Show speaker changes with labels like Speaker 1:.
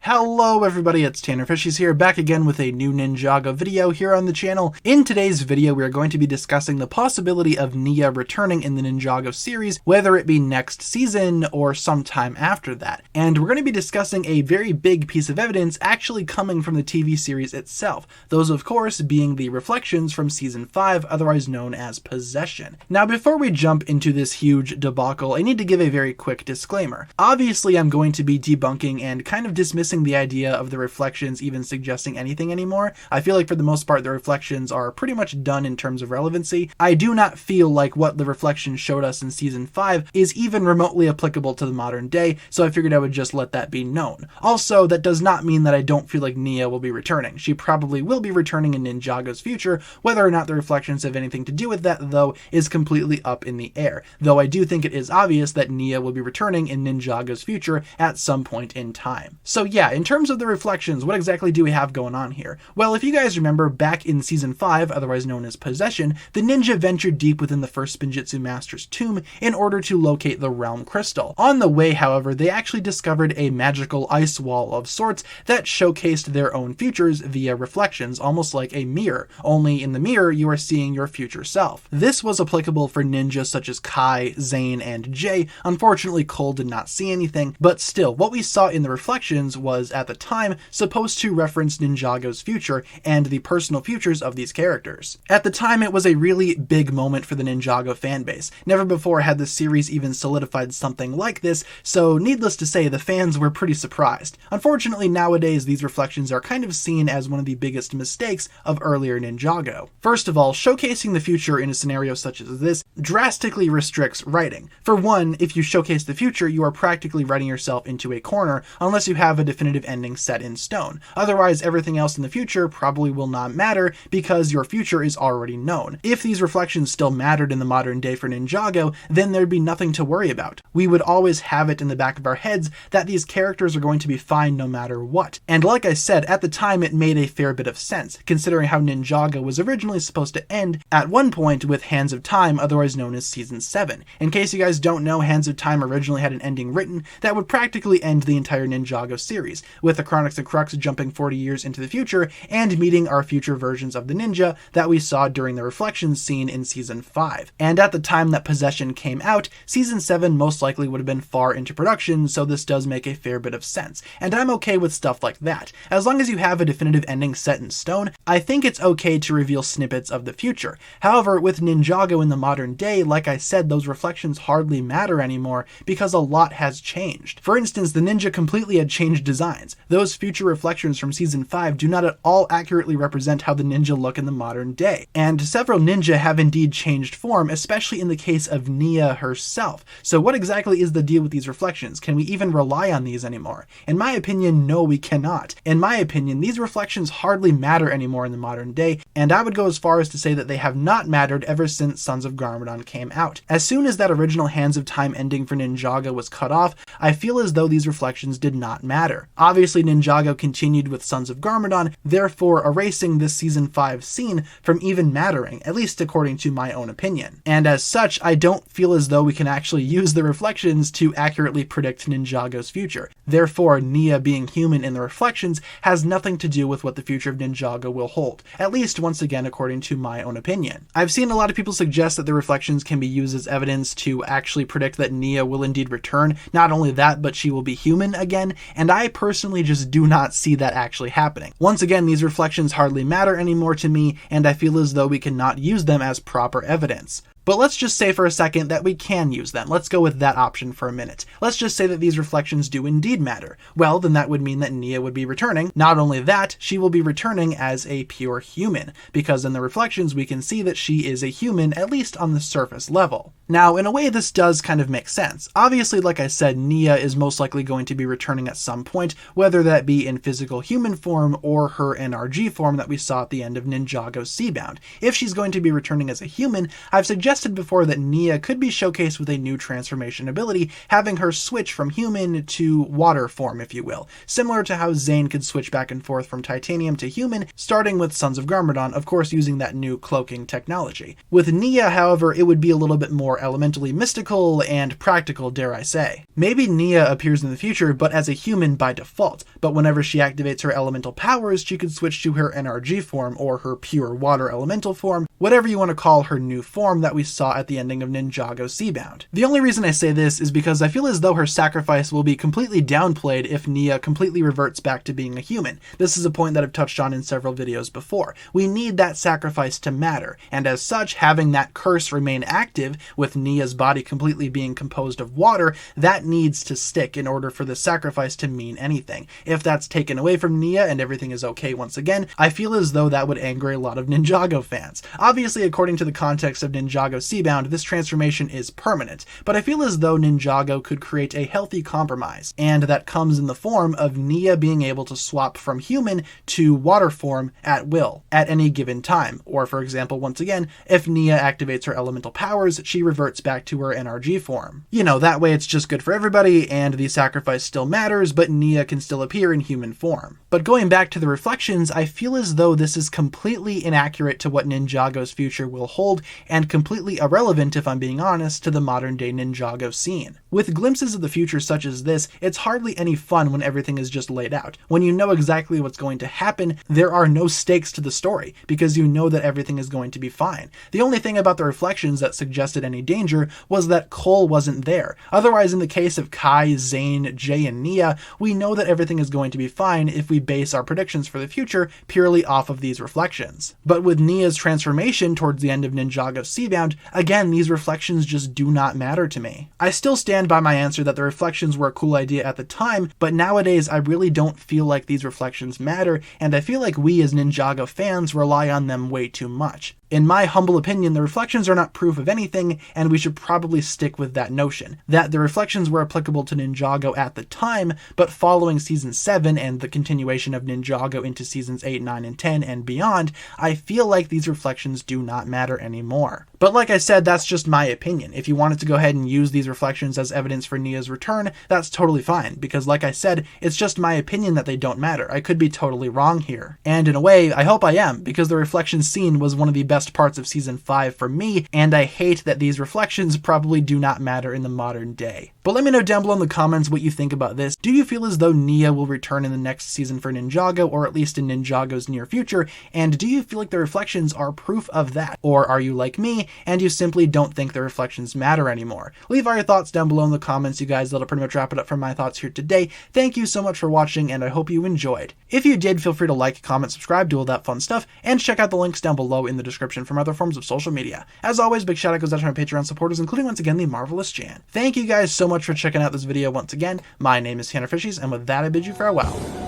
Speaker 1: Hello everybody, it's TannerFishies here, back again with a new Ninjago video here on the channel. In today's video, we are going to be discussing the possibility of Nia returning in the Ninjago series, whether it be next season or sometime after that. And we're going to be discussing a very big piece of evidence actually coming from the TV series itself. Those, of course, being the reflections from Season 5, otherwise known as Possession. Now, before we jump into this huge debacle, I need to give a very quick disclaimer. Obviously, I'm going to be debunking and kind of dismissing the idea of the reflections even suggesting anything anymore. I feel like for the most part the reflections are pretty much done in terms of relevancy. I do not feel like what the reflections showed us in Season 5 is even remotely applicable to the modern day, so I figured I would just let that be known. Also, that does not mean that I don't feel like Nia will be returning. She probably will be returning in Ninjago's future. Whether or not the reflections have anything to do with that, though, is completely up in the air. Though I do think it is obvious that Nia will be returning in Ninjago's future at some point in time. So yeah, in terms of the reflections, what exactly do we have going on here? Well, if you guys remember, back in Season 5, otherwise known as Possession, the ninja ventured deep within the first Spinjitzu Master's tomb in order to locate the Realm Crystal. On the way, however, they actually discovered a magical ice wall of sorts that showcased their own futures via reflections, almost like a mirror, only in the mirror you are seeing your future self. This was applicable for ninjas such as Kai, Zane, and Jay. Unfortunately, Cole did not see anything, but still, what we saw in the reflections was, at the time, supposed to reference Ninjago's future and the personal futures of these characters. At the time, it was a really big moment for the Ninjago fanbase. Never before had the series even solidified something like this, so needless to say, the fans were pretty surprised. Unfortunately, nowadays, these reflections are kind of seen as one of the biggest mistakes of earlier Ninjago. First of all, showcasing the future in a scenario such as this drastically restricts writing. For one, if you showcase the future, you are practically writing yourself into a corner unless you have a definitive ending set in stone. Otherwise, everything else in the future probably will not matter because your future is already known. If these reflections still mattered in the modern day for Ninjago, then there'd be nothing to worry about. We would always have it in the back of our heads that these characters are going to be fine no matter what. And like I said, at the time it made a fair bit of sense, considering how Ninjago was originally supposed to end at one point with Hands of Time, otherwise known as Season 7. In case you guys don't know, Hands of Time originally had an ending written that would practically end the entire Ninjago series, with the Chronix and Crux jumping 40 years into the future and meeting our future versions of the ninja that we saw during the reflections scene in Season 5. And at the time that Possession came out, Season 7 most likely would have been far into production, so this does make a fair bit of sense. And I'm okay with stuff like that. As long as you have a definitive ending set in stone, I think it's okay to reveal snippets of the future. However, with Ninjago in the modern day, like I said, those reflections hardly matter anymore because a lot has changed. For instance, the ninja completely had changed designs. Those future reflections from Season 5 do not at all accurately represent how the ninja look in the modern day. And several ninja have indeed changed form, especially in the case of Nia herself. So what exactly is the deal with these reflections? Can we even rely on these anymore? In my opinion, no, we cannot. In my opinion, these reflections hardly matter anymore in the modern day, and I would go as far as to say that they have not mattered ever since Sons of Garmadon came out. As soon as that original Hands of Time ending for Ninjago was cut off, I feel as though these reflections did not matter. Obviously, Ninjago continued with Sons of Garmadon, therefore erasing this Season 5 scene from even mattering, at least according to my own opinion. And as such, I don't feel as though we can actually use the reflections to accurately predict Ninjago's future. Therefore, Nia being human in the reflections has nothing to do with what the future of Ninjago will hold, at least once again according to my own opinion. I've seen a lot of people suggest that the reflections can be used as evidence to actually predict that Nia will indeed return. Not only that, but she will be human again, and I personally just do not see that actually happening. Once again, these reflections hardly matter anymore to me, and I feel as though we cannot use them as proper evidence. But let's just say for a second that we can use them. Let's go with that option for a minute. Let's just say that these reflections do indeed matter. Well, then that would mean that Nia would be returning. Not only that, she will be returning as a pure human, because in the reflections we can see that she is a human, at least on the surface level. Now, in a way, this does kind of make sense. Obviously, like I said, Nia is most likely going to be returning at some point, whether that be in physical human form or her NRG form that we saw at the end of Ninjago Seabound. If she's going to be returning as a human, I've suggested suggested before that Nia could be showcased with a new transformation ability, having her switch from human to water form, if you will, similar to how Zane could switch back and forth from titanium to human, starting with Sons of Garmadon, of course using that new cloaking technology. With Nia, however, it would be a little bit more elementally mystical and practical, dare I say. Maybe Nia appears in the future, but as a human by default, but whenever she activates her elemental powers, she could switch to her NRG form, or her pure water elemental form, whatever you want to call her new form that we saw at the ending of Ninjago Seabound. The only reason I say this is because I feel as though her sacrifice will be completely downplayed if Nia completely reverts back to being a human. This is a point that I've touched on in several videos before. We need that sacrifice to matter, and as such, having that curse remain active, with Nia's body completely being composed of water, that needs to stick in order for the sacrifice to mean anything. If that's taken away from Nia and everything is okay once again, I feel as though that would anger a lot of Ninjago fans. Obviously, according to the context of Ninjago Seabound, this transformation is permanent, but I feel as though Ninjago could create a healthy compromise, and that comes in the form of Nia being able to swap from human to water form at will, at any given time. Or for example, once again, if Nia activates her elemental powers, she reverts back to her NRG form. You know, that way it's just good for everybody, and the sacrifice still matters, but Nia can still appear in human form. But going back to the reflections, I feel as though this is completely inaccurate to what Ninjago's future will hold, and completely irrelevant, if I'm being honest, to the modern day Ninjago scene. With glimpses of the future such as this, it's hardly any fun when everything is just laid out. When you know exactly what's going to happen, there are no stakes to the story, because you know that everything is going to be fine. The only thing about the reflections that suggested any danger was that Cole wasn't there. Otherwise, in the case of Kai, Zane, Jay, and Nia, we know that everything is going to be fine if we base our predictions for the future purely off of these reflections. But with Nia's transformation towards the end of Ninjago Seabound, again, these reflections just do not matter to me. I still stand by my answer that the reflections were a cool idea at the time, but nowadays I really don't feel like these reflections matter, and I feel like we as Ninjago fans rely on them way too much. In my humble opinion, the reflections are not proof of anything, and we should probably stick with that notion, that the reflections were applicable to Ninjago at the time, but following Season 7 and the continuation of Ninjago into Seasons 8, 9, and 10 and beyond, I feel like these reflections do not matter anymore. But like I said, that's just my opinion. If you wanted to go ahead and use these reflections as evidence for Nia's return, that's totally fine, because like I said, it's just my opinion that they don't matter. I could be totally wrong here. And in a way, I hope I am, because the reflection scene was one of the best parts of Season 5 for me, and I hate that these reflections probably do not matter in the modern day. But let me know down below in the comments what you think about this. Do you feel as though Nia will return in the next season for Ninjago, or at least in Ninjago's near future? And do you feel like the reflections are proof of that? Or are you like me, and you simply don't think the reflections matter anymore? Leave all your thoughts down below in the comments, you guys. That'll pretty much wrap it up for my thoughts here today. Thank you so much for watching, and I hope you enjoyed. If you did, feel free to like, comment, subscribe, do all that fun stuff, and check out the links down below in the description from other forms of social media. As always, big shout out goes out to my Patreon supporters, including once again the Marvelous Jan. Thank you guys so much for checking out this video once again. My name is TannerFishies, and with that I bid you farewell.